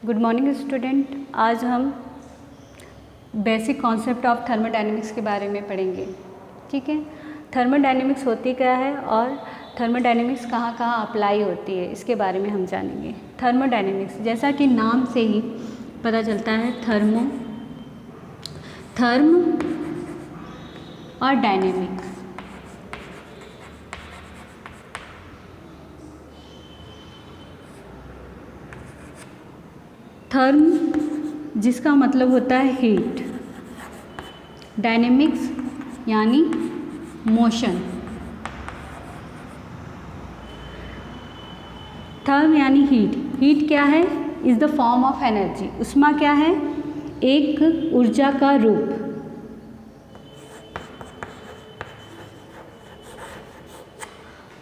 Good morning student. आज हम basic concept of thermodynamics के बारे में पढ़ेंगे। ठीक है, थर्मोडायनेमिक्स होती क्या है और थर्मोडायनेमिक्स कहाँ कहाँ अप्लाई होती है, इसके बारे में हम जानेंगे। थर्मोडायनेमिक्स जैसा कि नाम से ही पता चलता है, थर्म और डायनेमिक। थर्म जिसका मतलब होता है हीट, डायनेमिक्स यानी मोशन। थर्म यानी हीट। हीट क्या है? Is the form of energy. ऊष्मा क्या है? एक ऊर्जा का रूप।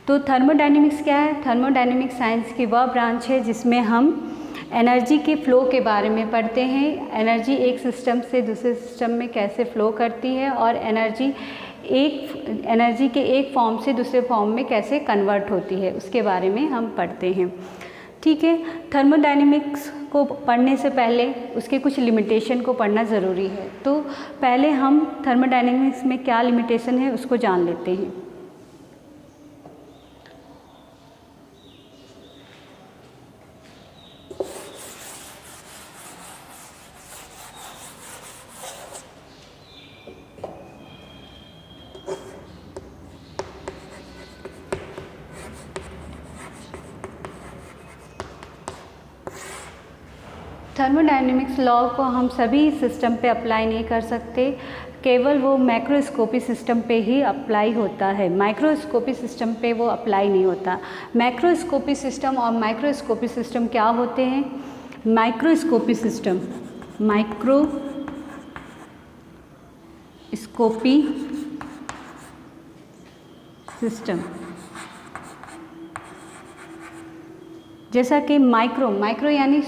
तो थर्मोडायनेमिक्स क्या है? थर्मोडायनेमिक्स साइंस की वह ब्रांच है जिसमें हम एनर्जी के फ़्लो के बारे में पढ़ते हैं। एनर्जी एक सिस्टम से दूसरे सिस्टम में कैसे फ़्लो करती है और एनर्जी के एक फॉर्म से दूसरे फॉर्म में कैसे कन्वर्ट होती है, उसके बारे में हम पढ़ते हैं। ठीक है, थर्मोडायनेमिक्स को पढ़ने से पहले उसके कुछ लिमिटेशन को पढ़ना ज़रूरी है। तो पहले हम थर्मोडायनेमिक्स में क्या लिमिटेशन है उसको जान लेते हैं। थर्मोडायनेमिक्स लॉ को हम सभी सिस्टम पे अप्लाई नहीं कर सकते, केवल वो मैक्रोस्कोपी सिस्टम पे ही अप्लाई होता है। माइक्रोस्कोपी सिस्टम पे वो अप्लाई नहीं होता। मैक्रोस्कोपी सिस्टम और माइक्रोस्कोपी सिस्टम क्या होते हैं? माइक्रोस्कोपी सिस्टम, माइक्रोस्कोपी सिस्टम जैसा कि माइक्रो यानी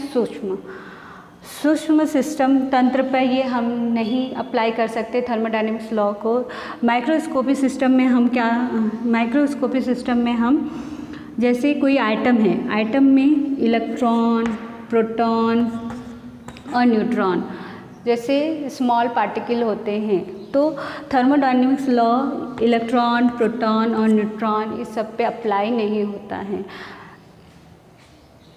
सूक्ष्म सिस्टम तंत्र पर ये हम नहीं अप्लाई कर सकते थर्मोडायनेमिक्स लॉ को। माइक्रोस्कोपी सिस्टम में हम क्या, माइक्रोस्कोपी सिस्टम में हम जैसे कोई आइटम है, आइटम में इलेक्ट्रॉन, प्रोटॉन और न्यूट्रॉन जैसे स्मॉल पार्टिकल होते हैं। तो थर्मोडायनेमिक्स लॉ इलेक्ट्रॉन, प्रोटॉन और न्यूट्रॉन इस सब पे अप्लाई नहीं होता है।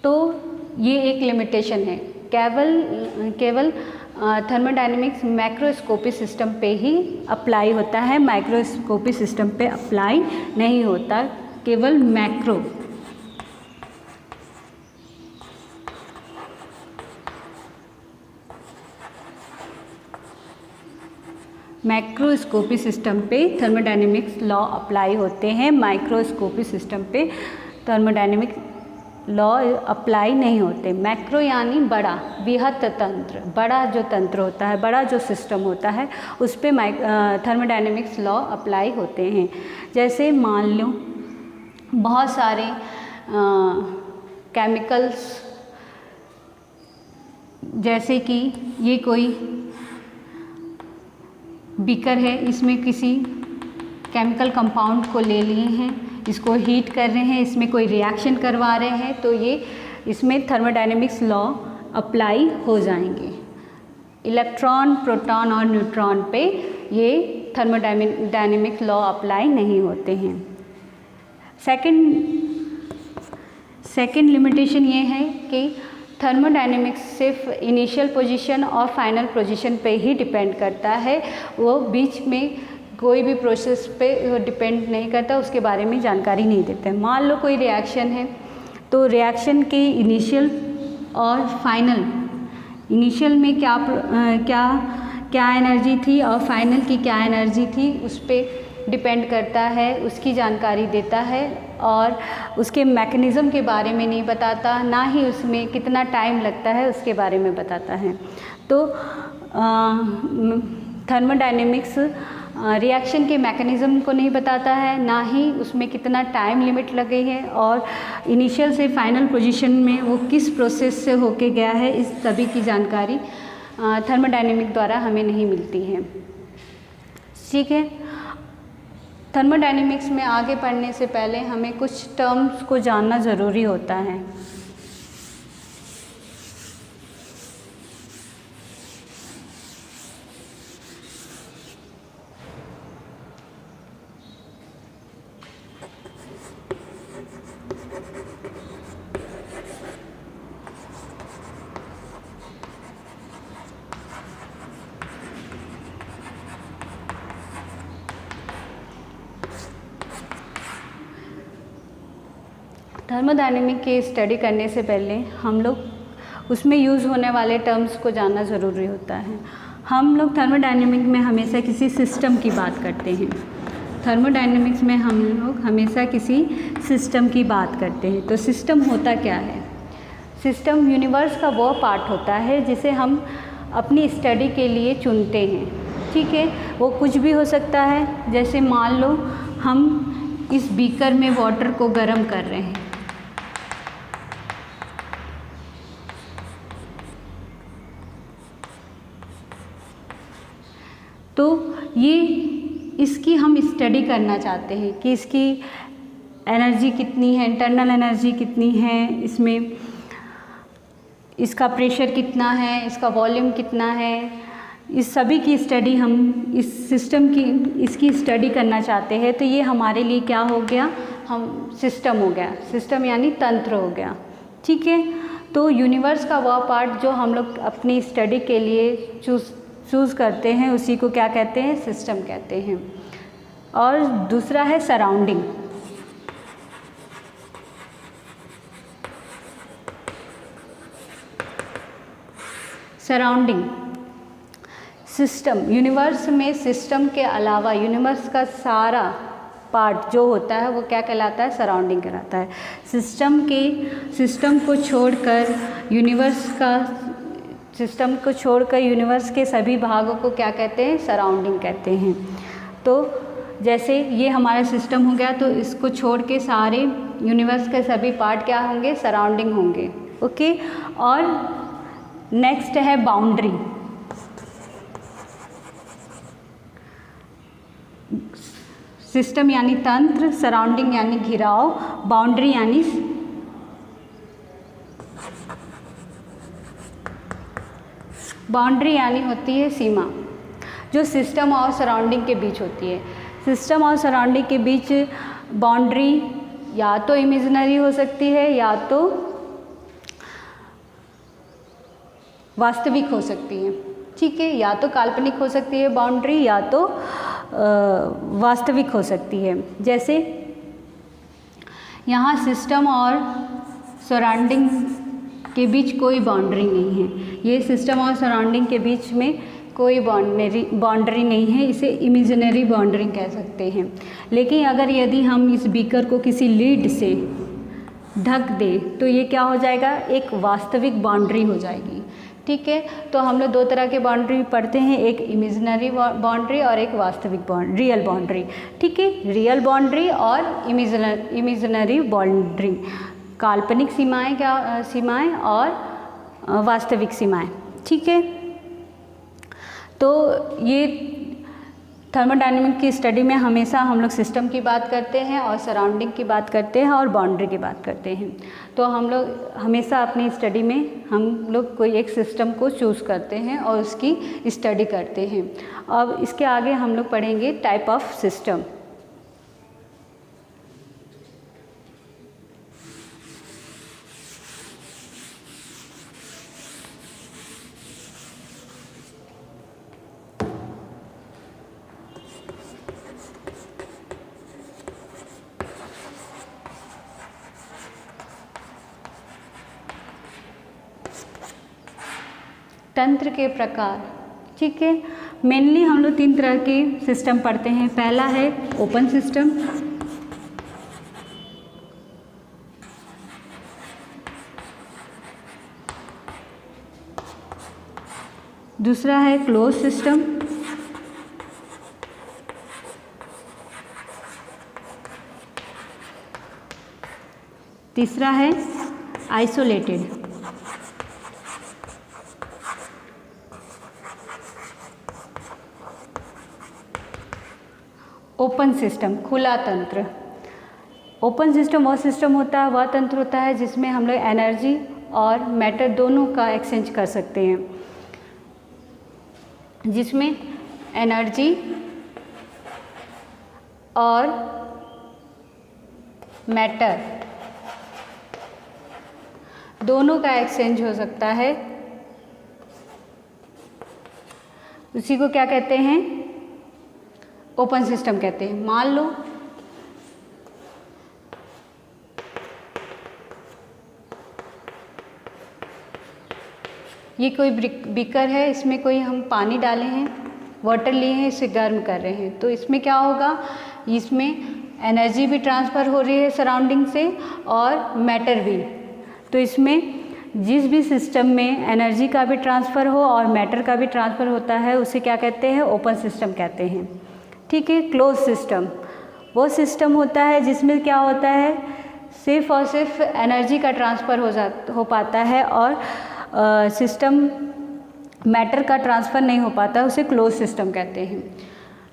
तो ये एक लिमिटेशन है। केवल थर्मोडायनेमिक्स मैक्रोस्कोपी सिस्टम पे ही अप्लाई होता है, माइक्रोस्कोपी सिस्टम पे अप्लाई नहीं होता, केवल मैक्रोस्कोपी सिस्टम पे थर्मोडायनेमिक्स लॉ अप्लाई होते हैं, माइक्रोस्कोपी सिस्टम पे थर्मोडायनेमिक्स लॉ अप्लाई नहीं होते। मैक्रो यानी बड़ा, बृहत तंत्र, बड़ा जो तंत्र होता है, बड़ा जो सिस्टम होता है, उस पे थर्मोडायनेमिक्स लॉ अप्लाई होते हैं। जैसे मान लो बहुत सारे केमिकल्स, जैसे कि ये कोई बीकर है, इसमें किसी केमिकल कंपाउंड को ले लिए हैं, इसको हीट कर रहे हैं, इसमें कोई रिएक्शन करवा रहे हैं, तो ये इसमें थर्मोडायनेमिक्स लॉ अप्लाई हो जाएंगे। इलेक्ट्रॉन, प्रोटॉन और न्यूट्रॉन पे ये थर्मोडायनेमिक्स लॉ अप्लाई नहीं होते हैं। सेकंड लिमिटेशन ये है कि थर्मोडायनेमिक्स सिर्फ इनिशियल पोजीशन और फाइनल पोजीशन पे ही डिपेंड करता है, वो बीच में कोई भी प्रोसेस पे डिपेंड नहीं करता, उसके बारे में जानकारी नहीं देते। मान लो कोई रिएक्शन है, तो रिएक्शन के इनिशियल और फाइनल, इनिशियल में क्या एनर्जी थी और फाइनल की क्या एनर्जी थी, उस पर डिपेंड करता है, उसकी जानकारी देता है। और उसके मैकेनिज़्म के बारे में नहीं बताता, ना ही उसमें कितना टाइम लगता है उसके बारे में बताता है। तो थर्मोडायनेमिक्स रिएक्शन के मैकेनिज़्म को नहीं बताता है, ना ही उसमें कितना टाइम लिमिट लगे है और इनिशियल से फाइनल पोजीशन में वो किस प्रोसेस से होके गया है, इस सभी की जानकारी थर्मोडायनेमिक द्वारा हमें नहीं मिलती है। ठीक है, थर्मोडायनेमिक्स में आगे पढ़ने से पहले हमें कुछ टर्म्स को जानना ज़रूरी होता है। थर्मोडायनेमिक की स्टडी करने से पहले हम लोग उसमें यूज़ होने वाले टर्म्स को जानना ज़रूरी होता है। हम लोग थर्मोडायनेमिक में हमेशा किसी सिस्टम की बात करते हैं। थर्मोडायनेमिक्स में हम लोग हमेशा किसी सिस्टम की बात करते हैं। तो सिस्टम होता क्या है? सिस्टम यूनिवर्स का वो पार्ट होता है जिसे हम अपनी स्टडी के लिए चुनते हैं। ठीक है, वो कुछ भी हो सकता है। जैसे मान लो हम इस बीकर में वाटर को गर्म कर रहे हैं, तो ये इसकी हम स्टडी करना चाहते हैं कि इसकी एनर्जी कितनी है, इंटरनल एनर्जी कितनी है, इसमें इसका प्रेशर कितना है, इसका वॉल्यूम कितना है, इस सभी की स्टडी हम इस सिस्टम की इसकी स्टडी करना चाहते हैं। तो ये हमारे लिए क्या हो गया? हम सिस्टम हो गया। सिस्टम यानी तंत्र हो गया। ठीक है, तो यूनिवर्स का वह पार्ट जो हम लोग अपनी स्टडी के लिए चूज़ करते हैं उसी को क्या कहते हैं? सिस्टम कहते हैं। और दूसरा है सराउंडिंग। सराउंडिंग सिस्टम, यूनिवर्स में सिस्टम के अलावा यूनिवर्स का सारा पार्ट जो होता है वो क्या कहलाता है? सराउंडिंग कहलाता है। सिस्टम को छोड़कर यूनिवर्स के सभी भागों को क्या कहते हैं? सराउंडिंग कहते हैं। तो जैसे ये हमारा सिस्टम हो गया, तो इसको छोड़ के सारे यूनिवर्स के सभी पार्ट क्या होंगे? सराउंडिंग होंगे। ओके, और नेक्स्ट है बाउंड्री। सिस्टम यानी तंत्र, सराउंडिंग यानी घिराव, बाउंड्री यानी होती है सीमा, जो सिस्टम और सराउंडिंग के बीच होती है। सिस्टम और सराउंडिंग के बीच बाउंड्री या तो इमेजिनरी हो सकती है या तो वास्तविक हो सकती है। ठीक है, या तो काल्पनिक हो सकती है बाउंड्री या तो वास्तविक हो सकती है। जैसे यहाँ सिस्टम और सराउंडिंग के बीच कोई बाउंड्री नहीं है। ये सिस्टम और सराउंडिंग के बीच में कोई बाउंड्री नहीं है, इसे इमेजिनरी बाउंड्री कह सकते हैं। लेकिन अगर यदि हम इस बीकर को किसी लीड से ढक दें तो ये क्या हो जाएगा? एक वास्तविक बाउंड्री हो जाएगी। ठीक है, तो हम लोग दो तरह के बाउंड्री पढ़ते हैं, एक इमेजिनरी बाउंड्री और एक वास्तविक रियल बाउंड्री। ठीक है, रियल बाउंड्री और इमेजिनरी बाउंड्री, काल्पनिक सीमाएं और वास्तविक सीमाएं। ठीक है, तो ये थर्मोडायनेमिक की स्टडी में हमेशा हम लोग सिस्टम की बात करते हैं और सराउंडिंग की बात करते हैं और बाउंड्री की बात करते हैं। तो हम लोग हमेशा अपनी स्टडी में हम लोग कोई एक सिस्टम को चूज़ करते हैं और उसकी स्टडी करते हैं। अब इसके आगे हम लोग पढ़ेंगे टाइप ऑफ सिस्टम। तंत्र के प्रकार। ठीक है, मेनली हम लोग 3 तरह के सिस्टम पढ़ते हैं। पहला है ओपन सिस्टम, दूसरा है क्लोज सिस्टम, तीसरा है आइसोलेटेड। ओपन सिस्टम, खुला तंत्र। ओपन सिस्टम वह सिस्टम होता है, वह तंत्र होता है जिसमें हम लोग एनर्जी और मैटर दोनों का एक्सचेंज कर सकते हैं, जिसमें एनर्जी और मैटर दोनों का एक्सचेंज हो सकता है। उसी को क्या कहते हैं? ओपन सिस्टम कहते हैं। मान लो ये कोई बीकर है, इसमें कोई हम पानी डाले हैं, वाटर लिए हैं, इसे गर्म कर रहे हैं, तो इसमें क्या होगा, इसमें एनर्जी भी ट्रांसफ़र हो रही है सराउंडिंग से और मैटर भी। तो इसमें जिस भी सिस्टम में एनर्जी का भी ट्रांसफ़र हो और मैटर का भी ट्रांसफ़र होता है उसे क्या कहते हैं, ओपन सिस्टम कहते हैं। ठीक है। क्लोज सिस्टम वो सिस्टम होता है जिसमें क्या होता है, सिर्फ और सिर्फ एनर्जी का ट्रांसफ़र हो पाता है और सिस्टम मैटर का ट्रांसफ़र नहीं हो पाता, उसे क्लोज सिस्टम कहते हैं।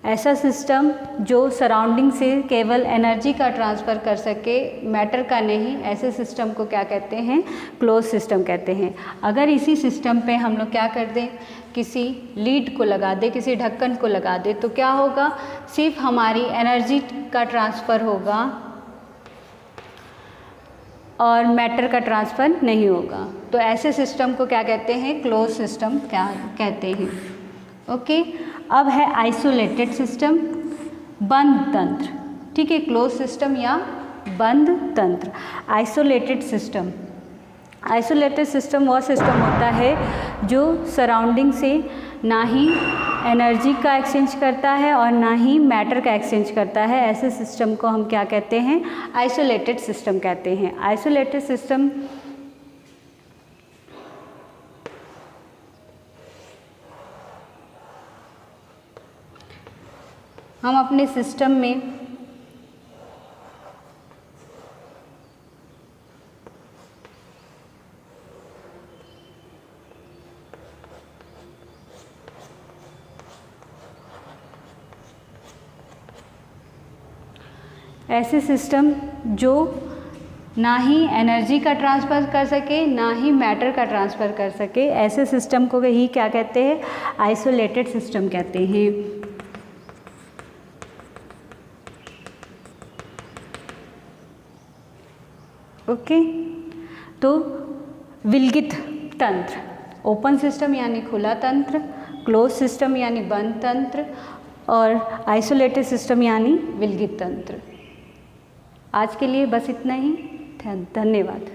ऐसा सिस्टम जो सराउंडिंग से केवल एनर्जी का ट्रांसफ़र कर सके, मैटर का नहीं, ऐसे सिस्टम को क्या कहते हैं, क्लोज सिस्टम कहते हैं। अगर इसी सिस्टम पे हम लोग क्या कर दें, किसी लीड को लगा दे, किसी ढक्कन को लगा दे, तो क्या होगा, सिर्फ हमारी एनर्जी का ट्रांसफ़र होगा और मैटर का ट्रांसफ़र नहीं होगा। तो ऐसे सिस्टम को क्या कहते हैं, क्लोज सिस्टम क्या कहते हैं। ओके। अब है आइसोलेटेड सिस्टम, बंद तंत्र। ठीक है, क्लोज सिस्टम या बंद तंत्र। आइसोलेटेड सिस्टम, आइसोलेटेड सिस्टम वह सिस्टम होता है जो सराउंडिंग से ना ही एनर्जी का एक्सचेंज करता है और ना ही मैटर का एक्सचेंज करता है। ऐसे सिस्टम को हम क्या कहते हैं, आइसोलेटेड सिस्टम कहते हैं। आइसोलेटेड सिस्टम हम अपने सिस्टम में ऐसे सिस्टम जो ना ही एनर्जी का ट्रांसफ़र कर सके ना ही मैटर का ट्रांसफ़र कर सके, ऐसे सिस्टम को ही क्या कहते हैं, आइसोलेटेड सिस्टम कहते हैं। ओके। तो विलगित तंत्र, ओपन सिस्टम यानी खुला तंत्र, क्लोज सिस्टम यानी बंद तंत्र और आइसोलेटेड सिस्टम यानी विलगित तंत्र। आज के लिए बस इतना ही। धन्यवाद।